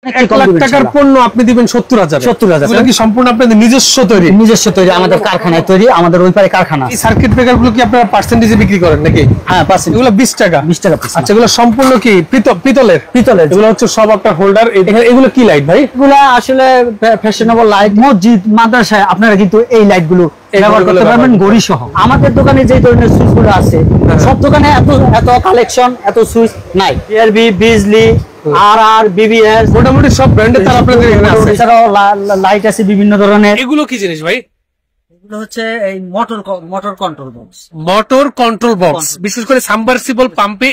1 লাখ টাকার পণ্য আপনি দিবেন 70,000 এগুলো কি সম্পূর্ণ আপনাদের নিজস্ব তৈরি আমাদের কারখানায় তৈরি, আমাদের ওই পারে কারখানা। এই সার্কিট ব্রেকার গুলো কি আপনারা পার্সেন্টেজে বিক্রি করেন নাকি? হ্যাঁ, পার্সেন্ট। এগুলো 20 টাকা আচ্ছা, এগুলো সম্পূর্ণ কি পিতলের? এগুলো হচ্ছে সব আপনার হোল্ডার। এগুলো কি লাইট ভাই? এগুলো আসলে ফ্যাশনেবল লাইট। মসজিদ মাদ্রাসায় আপনারা কিন্তু এই লাইট গুলো ব্যবহার করতে পারবেন ঘড়ি সহ। আমাদের দোকানে যে ধরনের সুইচ গুলো আছে সব দোকানে এত কালেকশন, এত সুইচ নাই। বিআরবি, বিজলি, আর বিবিএস, মোটামুটি সব ব্র্যান্ডের তার আপনাদের এখানে আছে। এছাড়াও লাইট আছে বিভিন্ন ধরনের। এগুলো কি জিনিস ভাই? এগুলো হচ্ছে এই motor control box. Motor control box, বিশেষ করে সাবমার্সিবল পাম্পে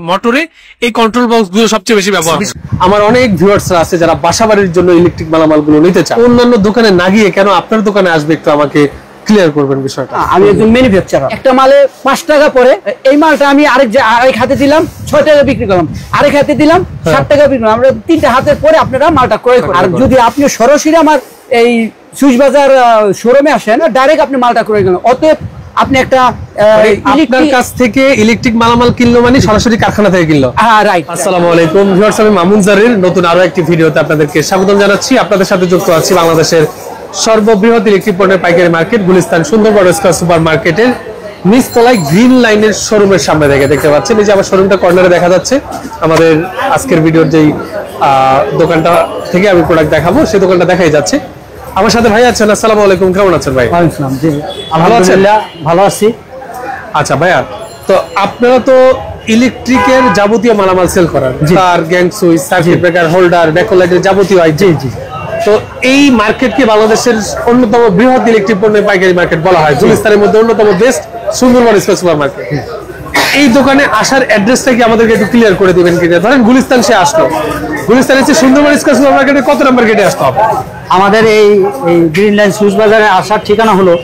মোটরে এই কন্ট্রোল বক্স গুলো সবচেয়ে বেশি ব্যবহার। আমার অনেক ভিউয়ার্সরা আছে যারা বাসাবাড়ির জন্য ইলেকট্রিক মালামাল গুলো নিতে চায়, অন্যান্য দোকানে না গিয়ে কেন আপনার দোকানে আসবে, একটু আমাকে ক্লিয়ার করবেন বিষয়টা। আমি একজন ম্যানুফ্যাকচারার। একটা মালে 5 টাকা পরে, এই মালটা আমি আরেক হাতে দিলাম 6 টাকা বিক্রি করলাম, আরেক হাতে দিলাম 7 টাকা বিক্রি করলাম। আমরা 3টা হাতের পরে আপনারা মালটা ক্রয় করেন। আর যদি আপনি সরাসরি আমার এই সুইচ বাজার শোরুমে আসেন, ডাইরেক্ট আপনি মালটা ক্রয় করেন। অতএব আপনি একটা আপনার কাছ থেকে ইলেকট্রিক মালামাল কিনলো মানে সরাসরি কারখানা থেকে কিনলো। হ্যাঁ, রাইট। আসসালামু আলাইকুম ভিউয়ার্স, আমি মামুন জারির নতুন আরো একটি ভিডিওতে আপনাদেরকে স্বাগতম জানাচ্ছি। আপনাদের সাথে যুক্ত আছি বাংলাদেশের সর্ববৃহৎ ইলেকট্রিক পণ্যের পাইকারি market Gulistan Sundarban square super মার্কেটের নিচতলায় গ্রিন লাইনের শোরুমের সামনে থেকে দেখতে পাচ্ছেন। এই যে আমার শোরুমটা কর্নারে দেখা যাচ্ছে। আমাদের আজকের ভিডিওর যেই দোকানটা থেকে আমি প্রোডাক্ট দেখাবো সেই দোকানটা দেখাই যাচ্ছে। আমার সাথে ভাই আছেন। আসসালামু আলাইকুম, কেমন আছেন ভাই? ভালো আছেন? ভালো আছি। আচ্ছা ভাইয়া, তো আপনারা তো ইলেকট্রিকের যাবতীয় মালামাল সেল করেন, তার gang switch, circuit breaker, holder, ব্যাকলাইটের যাবতীয় আইটেম। তো এই মার্কেটকে বাংলাদেশের অন্যতম বৃহৎ ইলেকট্রিক পণ্যের পাইকারি মার্কেট বলা হয়। গুলিস্তানের মধ্যে অন্যতম best Sundarban square super market. এই দোকানে আসার অ্যাড্রেসটা কি আমাদেরকে একটু ক্লিয়ার করে দিবেন কিনা? ধরেন গুলিস্তান সে আসলো, গুলিস্তান এসে সুন্দরবন স্কয়ার সুপার মার্কেটে কত নাম্বার গেটে আসতে হবে? আমাদের এই গ্রিন লাইন সুইচ বাজারে আসার ঠিকানা হলো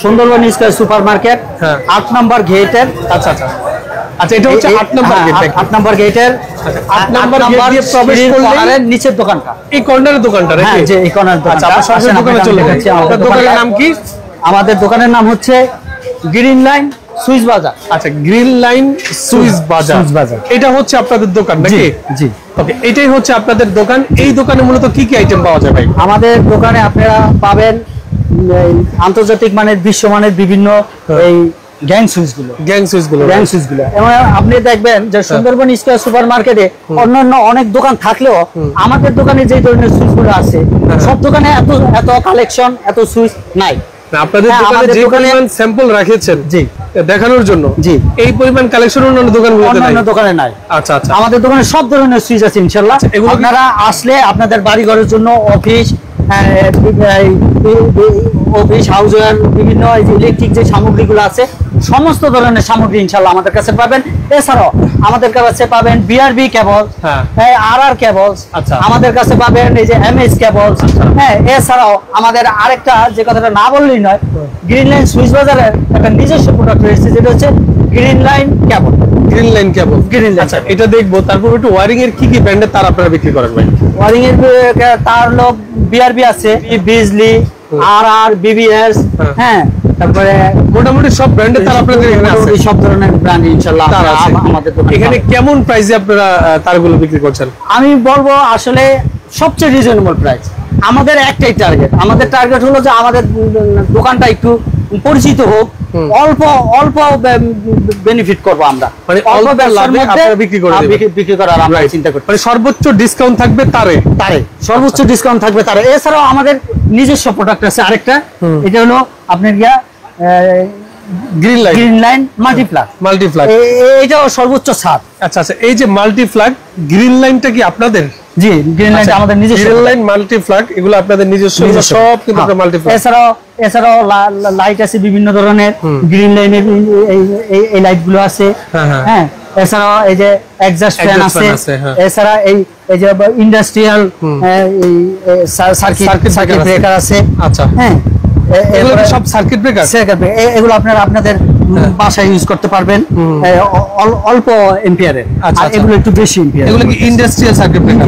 সুন্দরবন স্কয়ার সুপার মার্কেট, 8 নম্বর গেটের। আচ্ছা, এটা হচ্ছে 8 নম্বর গেট। 8 নম্বর গেটের 8 নম্বর গেট দিয়ে প্রবেশ করলে নিচের দোকানটা, এই কর্নারের দোকানটা নাকি? হ্যাঁ, যে এই কর্নারের দোকানটা। আচ্ছা, আমরা সরাসরি দোকানে চলে যাচ্ছি। আমাদের দোকানের নাম কি? আমাদের দোকানের নাম হচ্ছে গ্রিন লাইন সুইচ বাজার। আচ্ছা, গ্রিন লাইন সুইচ বাজার, এটা হচ্ছে আপনাদের দোকান নাকি? জি। ওকে, এটাই হচ্ছে আপনাদের দোকান। এই দোকানে মূলত কি কি আইটেম পাওয়া যায় ভাই? আমাদের দোকানে আপনারা পাবেন আন্তর্জাতিক মানের, বিশ্বমানের বিভিন্ন এই গ্যাং সুইচ গুলো। এবং আপনি দেখবেন যে সুন্দরবন স্কয়ার সুপার মার্কেটে অন্যান্য অনেক দোকান থাকলেও আমাদের দোকানে যে ধরনের সুইচ গুলো আছে সব দোকানে এত কালেকশন, এত সুইচ নাই। আপনাদের দোকানে যে পরিমাণ স্যাম্পল রেখেছেন জি দেখানোর জন্য, জি এই পরিমাণ কালেকশন অন্যান্য দোকানে নাই। আচ্ছা, আমাদের দোকানে সব ধরনের সুইচ আছে ইনশাআল্লাহ। আপনারা আসলে আপনাদের বাড়ি ঘরের জন্য, অফিস হাউসের বিভিন্ন ইলেকট্রিক যে সামগ্রীগুলো আছে সমস্ত ধরনের সামগ্রী ইনশাআল্লাহ আমাদের কাছে পাবেন। এছাড়াও আমাদের কাছে পাবেন বিআরবি কেবল, আর কেবল, আমাদের কাছে পাবেন এই যে এমএস কেবল। হ্যাঁ, এছাড়াও আমাদের আরেকটা যে কথাটা না বললেই নয়, গ্রিন লাইন সুইচ বাজারের একটা নিজস্ব প্রোডাক্ট রয়েছে যেটা হচ্ছে গ্রিন লাইন কেবল। আচ্ছা, এটা দেখবো। তারপর একটু ওয়ারিং এর কি কি ব্র্যান্ডের তার আপনারা বিক্রি করেন ভাই? ওয়ারিং এর তার হলো বিআরবি আছে, বিজলি, আর বিবিএস। হ্যাঁ, তারপরে মোটামুটি সব ব্র্যান্ডের তার আপনাদের এখানে আছে। সব ধরনের ব্র্যান্ড ইনশাআল্লাহ আমাদের দোকানে। এখানে কেমন প্রাইসে আপনারা তারগুলো বিক্রি করছেন? আমি বলবো আসলে সবচেয়ে রিজনেবল প্রাইস। আমাদের একটাই টার্গেট, আমাদের টার্গেট হলো যে আমাদের দোকানটা একটু পরিচিত হোক, অল্প বেনিফিট করবো আমরা, মানে অল্প লাভে আপনারা বিক্রি করার আমরা চিন্তা করি। মানে সর্বোচ্চ ডিসকাউন্ট থাকবে তারে সর্বোচ্চ ডিসকাউন্ট থাকবে তারে। এছাড়াও আমাদের নিজস্ব প্রোডাক্ট আছে আরেকটা, এটা হলো আপনার গ্রিন লাইন মাল্টিপ্লাগ। এটাও সর্বোচ্চ ছাড়। আচ্ছা, এই যে মাল্টিপ্লাগ গ্রিন লাইনটা কি আপনাদের? জি, গ্রিন লাইন আমাদের নিজস্ব। গ্রিন লাইন মাল্টিপ্লাগ এগুলো আপনাদের নিজস্ব, সব কিন্তু আপনারা মাল্টিপ্লাগ। এছাড়াও লাইট আছে বিভিন্ন ধরনের, গ্রিন লাইনের এই লাইট গুলো আছে। হ্যাঁ, এছাড়াও এই যে এক্সস্ট ফ্যান আছে। এছাড়া এই যে ইন্ডাস্ট্রিয়াল সার্কিট ব্রেকার আছে। আচ্ছা, হ্যাঁ, এগুলো সব সার্কিট ব্রেকার। এগুলো আপনারা আপনাদের বাসায় ইউজ করতে পারবেন অল্প এম্পিয়ারের। আর এগুলো একটু বেশি এম্পিয়ার। এগুলো কি ইন্ডাস্ট্রিয়াল সার্কিট ব্রেকার?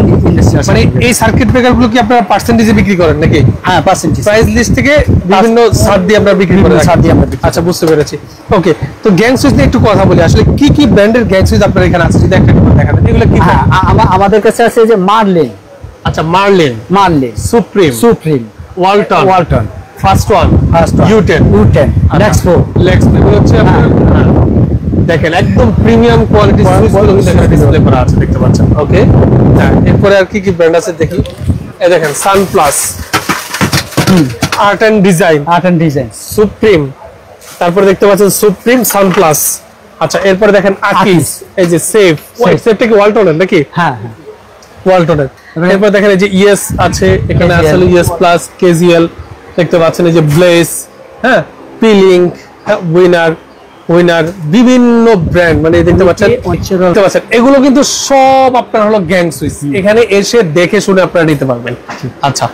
মানে এই সার্কিট ব্রেকার গুলো কি আপনারা পার্সেন্টেজে বিক্রি করেন নাকি? হ্যাঁ, পার্সেন্টেজ। প্রাইস লিস্ট থেকে বিভিন্ন ছাড় দিয়ে আমরা বিক্রি করি। আচ্ছা, বুঝতে পেরেছি। ওকে, তো গ্যাং সুইচ নিয়ে একটু কথা বলি। আসলে কি কি ব্র্যান্ডের গ্যাং সুইচ আপনার এখানে আছে যদি একটা দেখাবেন? এগুলো কি? আমাদের কাছে আছে যে মার্লিন। আচ্ছা Marlin supreme Walton first one ইউ10 লেক্স এগুলো হচ্ছে আপনার দেখেন একদম প্রিমিয়াম কোয়ালিটি সুইচগুলো কিন্তু এখানে ডিসপ্লে করা আছে দেখতে পাচ্ছেন। ওকে, হ্যাঁ, এরপরে আর কি কি ব্র্যান্ড আছে দেখি। এই দেখেন Sunplus, art and design supreme, তারপরে দেখতে পাচ্ছেন সুপ্রিম সানপ্লাস। আচ্ছা, এরপরে দেখেন আকিস, এই যে সেফটা কি ওয়ালটনের নাকি? হ্যাঁ ওয়ালটনের। এরপর দেখেন এই যে ইএস আছে, এখানে আসলে ইএস প্লাস, কেজিএল দেখতে পাচ্ছেন, এই যে ব্লেস, হ্যাঁ, পিলিংক, উইনার বিভিন্ন ব্র্যান্ড মানে দেখতে পাচ্ছেন এগুলো কিন্তু সব আপনার হলো গ্যাং সুইচ। এখানে এসে দেখে শুনে আপনারা নিতে পারবেন। আচ্ছা,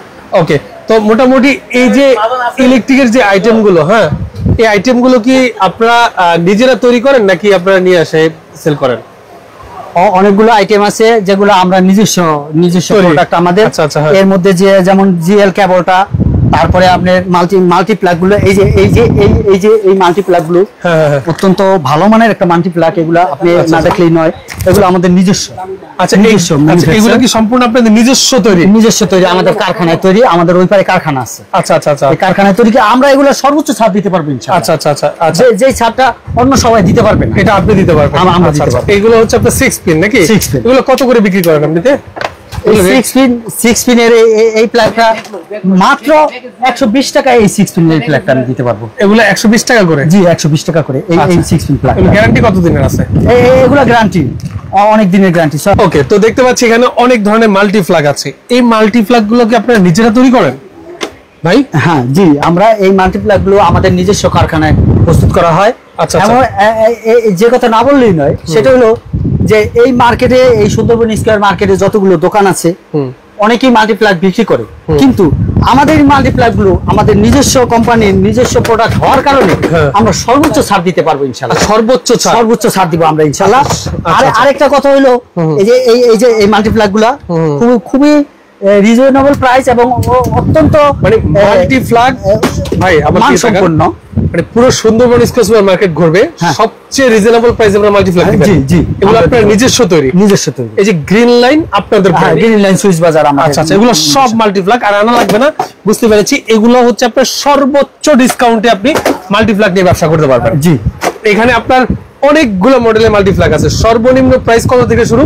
ওকে, তো মোটামুটি এই যে ইলেকট্রিকের যে আইটেম গুলো, হ্যাঁ, এই আইটেম গুলো কি আপনারা নিজেরা তৈরি করেন নাকি আপনারা নিয়ে আসে সেল করেন? অনেকগুলো আইটেম আছে যেগুলো আমরা নিজস্ব প্রোডাক্ট আমাদের। এর মধ্যে যে যেমন জিএল কেবলটা, তারপরে আপনার মাল্টি প্লাগ গুলো, এই যে মাল্টি প্লাগ গুলো অত্যন্ত ভালো মানের একটা মাল্টি প্লাগ, এগুলো আপনি না দেখলেই নয়, এগুলো আমাদের নিজস্ব। আচ্ছা, এগুলো কি সম্পূর্ণ আপনাদের নিজস্ব তৈরি? আমাদের কারখানায় তৈরি, আমাদের ওই পারে কারখানা আছে। আচ্ছা, এই কারখানায় তৈরি আমরা এগুলো সর্বোচ্চ ছাড় দিতে পারবো ইনশাআল্লাহ। আচ্ছা, যে ছাড়টা অন্য সবাই দিতে পারবেন এটা আপনি দিতে পারবেন। আমরা দিতে পারবো। এগুলো হচ্ছে আপনার 6 পিন নাকি? এগুলো কত করে বিক্রি করেন আপনিতে? 6 পিনের এই প্লাগটা মাত্র 120 টাকা। এই 6 পিনের এই প্লাগটা আমি দিতে পারবো। এগুলো 120 টাকা করে? জি, 120 টাকা করে এই 6 পিন প্লাগ। গ্যারান্টি কত দিনের আছে? এগুলো গ্যারান্টি অনেক দিনের গ্যারান্টি। ওকে, তো দেখতে পাচ্ছি এখানে অনেক ধরনের মাল্টি প্লাগ আছে। এই মাল্টি প্লাগ গুলো কি আপনারা নিজেরা তৈরি করেন ভাই? হ্যাঁ, জি, আমরা এই মাল্টি প্লাগ গুলো আমাদের নিজস্ব কারখানায় প্রস্তুত করা হয়। আচ্ছা, যে কথা না বললেই নয়, সেটা হলো যে এই মার্কেটে, এই সুন্দরবন স্কয়ার মার্কেটে যতগুলো দোকান আছে অনেকেই মাল্টি প্লাগ বিক্রি করে, কিন্তু আমাদের মাল্টি প্লাগ গুলো আমাদের নিজস্ব কোম্পানির নিজস্ব প্রোডাক্ট হওয়ার কারণে আমরা সর্বোচ্চ ছাড় দিতে পারবো ইনশাআল্লাহ। সর্বোচ্চ ছাড় দিব আমরা ইনশাআল্লাহ। আরেকটা কথা হলো এই মাল্টি প্লাগ গুলা খুবই রিজনেবল প্রাইস এবং অত্যন্ত মানে মাল্টি প্লাগ ভাই মানসম্পন্ন, মানে পুরো সুন্দরবন স্কয়ার সুপার মার্কেট ঘুরবে সবচেয়ে রিজনেবল প্রাইসে আমরা মাল্টি প্লাগ দিই। জি, এগুলো আপনার নিজস্ব তৈরি। এই যে গ্রিন লাইন আপনাদের, গ্রিন লাইন সুইচ বাজার আমরা। আচ্ছা, এগুলো সব মাল্টি প্লাগ, আর আনা লাগবে না, বুঝতে পেরেছি। এগুলো হচ্ছে আপনার সর্বোচ্চ ডিসকাউন্টে আপনি মাল্টি প্লাগ নিয়ে ব্যবসা করতে পারবেন। জি, এখানে আপনার অনেকগুলো মডেলের মাল্টি প্লাগ আছে। সর্বনিম্ন প্রাইস কত থেকে শুরু?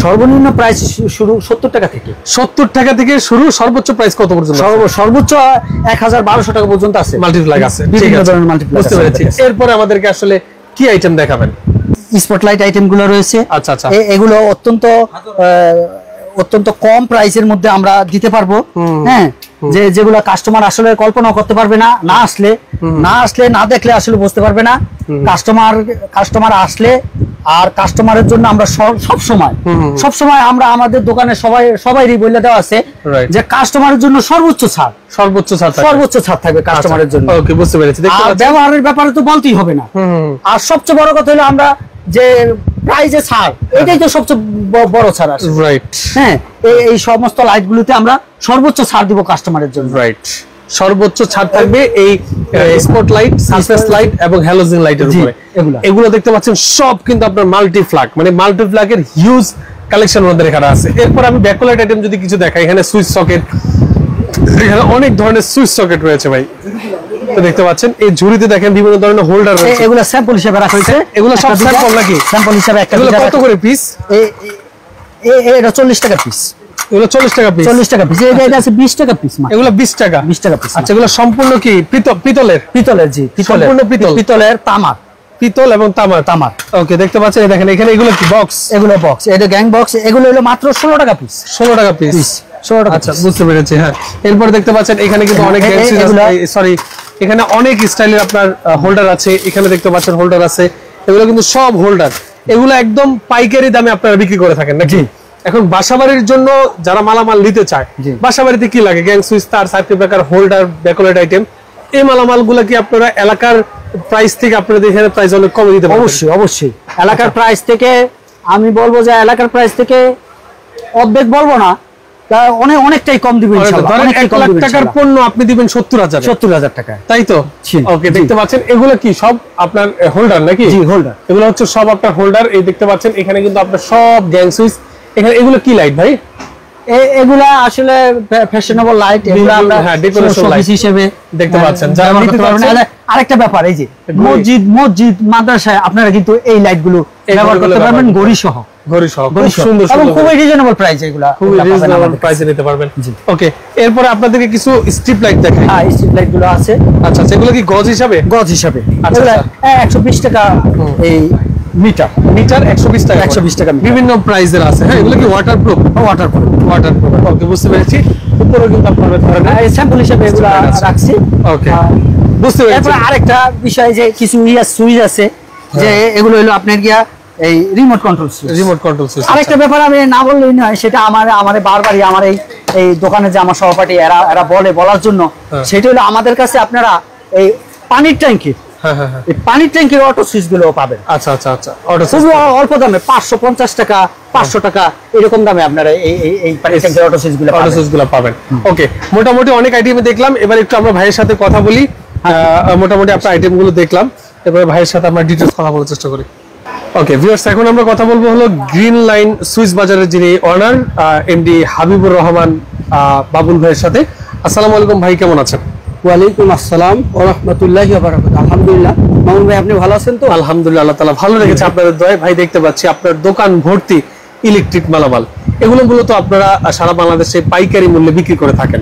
সর্বনিম্ন প্রাইস শুরু 70 টাকা থেকে। 70 টাকা থেকে শুরু। সর্বোচ্চ প্রাইস কত পর্যন্ত? সর্বোচ্চ 1012 টাকা পর্যন্ত আছে মাল্টি প্লাগ আছে। বিভিন্ন ধরনের মাল্টি প্লাগ বুঝতে পেরেছি। এরপরে আমাদেরকে আসলে কি আইটেম দেখাবেন? স্পটলাইট আইটেম গুলো রয়েছে। আচ্ছা, এগুলো অত্যন্ত কম প্রাইসের মধ্যে আমরা দিতে পারবো। হ্যাঁ, যেগুলো কাস্টমার আসলে কল্পনা করতে পারবে না, না আসলে না দেখলে আসলে বুঝতে পারবে না। কাস্টমার আসলে, আর কাস্টমারের জন্য আমরা সবসময় আমরা আমাদের দোকানে সবাইরই বলে দেওয়া আছে যে কাস্টমারের জন্য সর্বোচ্চ ছাড় থাকবে কাস্টমারের জন্য। ওকে, বুঝতে পেরেছি। আর ব্যবহারের ব্যাপারে তো বলতেই হবে না। আর সবচেয়ে বড় কথা হলো আমরা যে প্রাইজে ছাড়, এটাই তো সবচেয়ে বড় ছাড় আছে। রাইট, হ্যাঁ, এই সমস্ত লাইট গুলোতে আমরা সর্বোচ্চ ছাড় দিব কাস্টমারের জন্য। রাইট, সর্বোচ্চ ছাড় থাকবে এই স্পটলাইট, সারফেস লাইট এবং হ্যালোজেন লাইটের উপরে। এগুলো দেখতে পাচ্ছেন সব কিন্তু আপনার মাল্টি প্লাগ, মানে মাল্টি প্লাগের হিউজ কালেকশন আমাদের এখানে আছে। এরপর আমি ব্যাকলাইট আইটেম যদি কিছু দেখাই, এখানে সুইচ সকেট, এখানে অনেক ধরনের সুইচ সকেট রয়েছে ভাই। তো দেখতে পাচ্ছেন এই ঝুড়িতে দেখেন বিভিন্ন ধরনের হোল্ডার রয়েছে। এগুলো স্যাম্পল হিসেবে রাখা হয়েছে। এগুলো সব স্যাম্পল নাকি? স্যাম্পল হিসেবে একটা। এগুলো কত করে পিস? এটা 40 টাকা পিস। এগুলো 40 টাকা পিস। 40 টাকা পিস। এটা আছে 20 টাকা পিস। এগুলো 20 টাকা। 20 টাকা পিস। আচ্ছা, এগুলো সম্পূর্ণ কি পিতলের? জি, পিতলের তামার। পিতল এবং তামার। ওকে, দেখতে পাচ্ছেন দেখেন এখানে এগুলো কি বক্স? এগুলো বক্স, এটা গ্যাং বক্স। এগুলো হলো মাত্র 16 টাকা পিস। 16 টাকা পিস। আচ্ছা, বুঝতে পেরেছি। হ্যাঁ, এরপর দেখতে পাচ্ছেন এখানে কিন্তু অনেক এখানে অনেক স্টাইলের আপনার হোল্ডার আছে। এখানে দেখতে পাচ্ছেন হোল্ডার আছে। এগুলো কিন্তু সব হোল্ডার। এগুলো একদম পাইকারি দামে আপনারা বিক্রি করে থাকেন নাকি? এখন বাসাবাড়ির জন্য যারা মালামাল নিতে চায়, বাসাবাড়িতে কি লাগে? গ্যাং সুইচ, তার, circuit breaker, holder, backlight item, এই মালামালগুলো কি আপনারা এলাকার প্রাইস থেকে আপনাদের এখানে প্রাইস অনেক কমে দিতে পারবেন? অবশ্যই। এলাকার প্রাইস থেকে আমি বলবো যে এলাকার প্রাইস থেকে অর্ধেক বলবো না, অনেকটাই কম দিবেন ইনশাআল্লাহ। 1 লাখ টাকার পণ্য আপনি দিবেন 70,000 টাকা, তাই তো? ওকে, দেখতে পাচ্ছেন এগুলো কি সব আপনার হোল্ডার নাকি? জি, হোল্ডার। এগুলো হচ্ছে সব আপনার হোল্ডার। এই দেখতে পাচ্ছেন এখানে কিন্তু আপনার সব গ্যাং সুইচ। এখানে এগুলো কি লাইট ভাই? এগুলা আসলে ফ্যাশনেবল লাইট, এগুলা আমরা ডেকোরেশন লাইট হিসেবে দেখতে পাচ্ছেন। যারা নিতে পারছেন, আরেকটা ব্যাপার এই যে মসজিদ মাদ্রাসায় আপনারা কিন্তু এই লাইট গুলো ব্যবহার করতে পারবেন, ঘড়ি সহ খুব সুন্দর এবং খুবই রিজনেবল প্রাইস, এগুলা খুবই রিজনেবল প্রাইসে নিতে পারবেন। ওকে, এরপর আপনাদেরকে কিছু স্ট্রিপ লাইট দেখাই। হ্যাঁ, স্ট্রিপ লাইট গুলো আছে। আচ্ছা, এগুলো কি গজ হিসাবে? গজ হিসাবে। আচ্ছা, 120 টাকা এই মিটার 120 টাকা, 120 টাকা বিভিন্ন প্রাইসের আছে। হ্যাঁ, এগুলো কি ওয়াটারপ্রুফ? ওয়াটারপ্রুফ। ওকে, বুঝতে পেরেছি। উপরে কিন্তু আপনারা ধরেন স্যাম্পল হিসেবে এগুলো রাখছি। ওকে, বুঝতে পেরেছি। এরপর আরেকটা বিষয় যে কিছু সুইচ আছে, যে এগুলো হলো আপনার গিয়া এই রিমোট কন্ট্রোল সুইচ। আরেকটা ব্যাপার আমি না বললেই নয়, সেটা আমার বারবারই আমার এই দোকানে যে আমার সহপাঠী এরা বলার জন্য, সেটা হলো আমাদের কাছে আপনারা এই পানির ট্যাঙ্কি, পানির ট্যাঙ্কির অটো সুইচ গুলো পাবেন। আচ্ছা, অল্প দামে 550 টাকা 500 টাকা এরকম দামে আপনারা এই পানির ট্যাঙ্কির অটো সুইচ গুলো পাবেন। ওকে, মোটামুটি অনেক আইটেম দেখলাম। এবার একটু আমরা ভাইয়ের সাথে কথা বলি। মোটামুটি আপনার আইটেম গুলো দেখলাম, এবার ভাইয়ের সাথে আমরা ডিটেইলস কথা বলার চেষ্টা করি। ওকে ভিউয়ার্স, এখন আমরা কথা বলবো হলো গ্রিন লাইন সুইচ বাজারের যিনি ওনার এমডি হাবিবুর রহমান বাবুল ভাইয়ের সাথে। আসসালামু আলাইকুম ভাই, কেমন আছেন? ওয়ালাইকুম আসসালাম ওয়া রাহমাতুল্লাহি ওয়া বারাকাতুহু। আলহামদুলিল্লাহ। মামুন ভাই, আপনি ভালো আছেন তো? আলহামদুলিল্লাহ, আল্লাহ তাআলা ভালো রেখেছে আপনাদের দয়ায়। ভাই, দেখতে পাচ্ছি আপনার দোকান ভর্তি ইলেকট্রিক মালামাল। এগুলো মূলত আপনারা সারা বাংলাদেশে পাইকারি মূল্যে বিক্রি করে থাকেন।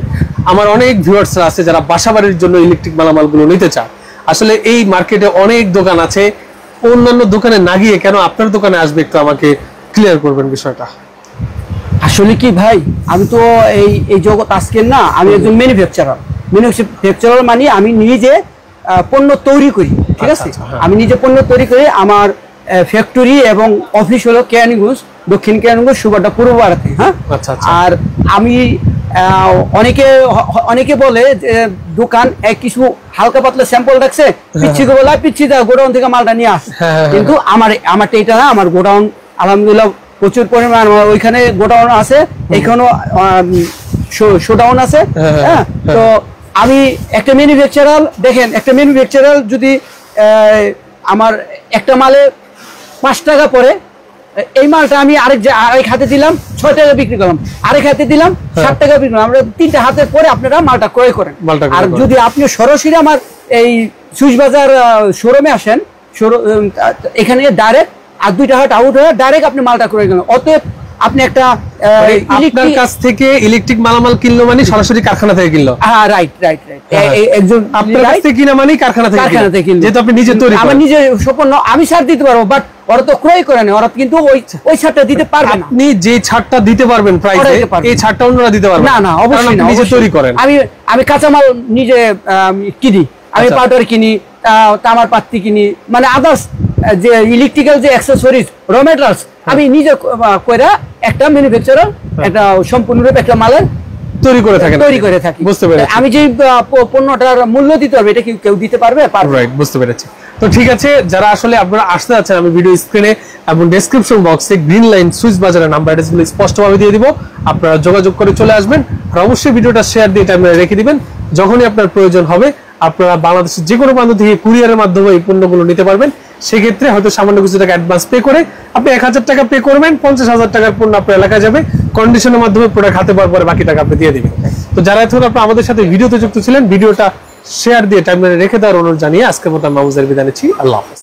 আমার অনেক ভিউয়ার্সরা আছে যারা বাসাবাড়ির জন্য ইলেকট্রিক মালামালগুলো নিতে চায়। আসলে এই মার্কেটে অনেক দোকান আছে, অন্যান্য দোকানে না গিয়ে কেন আপনার দোকানে আসবে, একটু আমাকে ক্লিয়ার করবেন বিষয়টা। আসলে কি ভাই, আমি তো এই জগৎ আজকের না, আমি একজন ম্যানুফ্যাকচারার মানে আমি নিজে পণ্য তৈরি করি। ঠিক আছে, আমি নিজে পণ্য তৈরি করি। আমার ফ্যাক্টরি এবং অফিস হলো কেরানীগঞ্জ, দক্ষিণ কেরানীগঞ্জ, সুবাড্ডা, পূর্ব ভারতে। হ্যাঁ, আর আমি অনেকে বলে যে দোকান কিছু হালকা পাতলা স্যাম্পল রাখছে, পিচ্ছি বলা পিচ্ছি গোডাউন থেকে মালটা নিয়ে আসে। কিন্তু আমারটা এটা না, আমার গোডাউন আলহামদুলিল্লাহ প্রচুর পরিমাণ ওইখানে গোডাউন আছে, এখানেও শোডাউন আছে। হ্যাঁ, তো আমি একটা ম্যানুফ্যাকচারার, দেখেন একটা ম্যানুফ্যাকচারার যদি আমার একটা মালে 5 টাকা পরে, এই মালটা আমি আরেক হাতে দিলাম 6 টাকা বিক্রি করলাম, আরেক হাতে দিলাম 7 টাকা বিক্রি করলাম। আমরা 3টা হাতের পরে আপনারা মালটা ক্রয় করেন। আর যদি আপনি সরাসরি আমার এই সুইচ বাজার শোরুমে আসেন, এখানে ডাইরেক্ট আর 2টা হাট আউট হয়ে ডাইরেক্ট আপনি মালটা ক্রয় করেন। অতএব আপনি একটা আপনার কাছ থেকে ইলেকট্রিক মালামাল কিনলো মানে সরাসরি কারখানা থেকে কিনলো। হ্যাঁ, রাইট। একজন আপনার কাছ থেকে কিনা মানে কারখানা থেকে কিনলো, যেহেতু আপনি নিজে তৈরি করেন। আমার নিজে সম্পূর্ণ আমি ছাড় দিতে পারবো, বাট ওরা তো ক্রয় করে না, ওরা কিন্তু ওই ছাড়টা দিতে পারবে না। আপনি যে ছাড়টা দিতে পারবেন প্রাইসে, এই ছাড়টা অন্যরা দিতে পারবে না। অবশ্যই না, নিজে তৈরি করেন। আমি কাঁচামাল নিজে কিনি, আমি পাউডার কিনি, তামার পাত্তি কিনি, মানে আদার্স যে ইলেকট্রিক্যাল যে অ্যাক্সেসরিজ, র মেটেরিয়ালস আমি নিজে কইরা একটা ম্যানুফ্যাকচারার একটা সম্পূর্ণরূপে একটা মালের তৈরি করে থাকি। বুঝতে পেরেছি। আমি যে পণ্যটার মূল্য দিতে হবে, এটা কি কেউ দিতে পারবে? রাইট, বুঝতে পেরেছি। তো ঠিক আছে, যারা আসলে আপনারা আসতে যাচ্ছেন, আমি ভিডিও স্ক্রিনে এবং ডেসক্রিপশন বক্সে গ্রিন লাইন সুইচ বাজারের নাম্বার অ্যাড্রেসগুলো স্পষ্টভাবে দিয়ে দিব, আপনারা যোগাযোগ করে চলে আসবেন। আর অবশ্যই ভিডিওটা শেয়ার দিয়ে টাইমে রেখে দিবেন। যখনই আপনার প্রয়োজন হবে আপনারা বাংলাদেশের যে কোনো প্রান্ত থেকে কুরিয়ারের মাধ্যমে এই পণ্যগুলো নিতে পারবেন। সেক্ষেত্রে হয়তো সামান্য কিছু টাকা অ্যাডভান্স পে করে আপনি 1000 টাকা পে করবেন, 50,000 টাকার পণ্য আপনার এলাকায় যাবে, কন্ডিশনের মাধ্যমে প্রোডাক্ট হাতে পাওয়ার পরে বাকি টাকা আপনি দিয়ে দিবেন। তো যারা এখন আপনারা আমাদের সাথে ভিডিওতে যুক্ত ছিলেন, ভিডিওটা শেয়ার দিয়ে টাইমলাইনে রেখে দেওয়ার অনুরোধ জানিয়ে আজকের মতো আমি মাহমুদের বিদায় নিচ্ছি। আল্লাহ হাফেজ।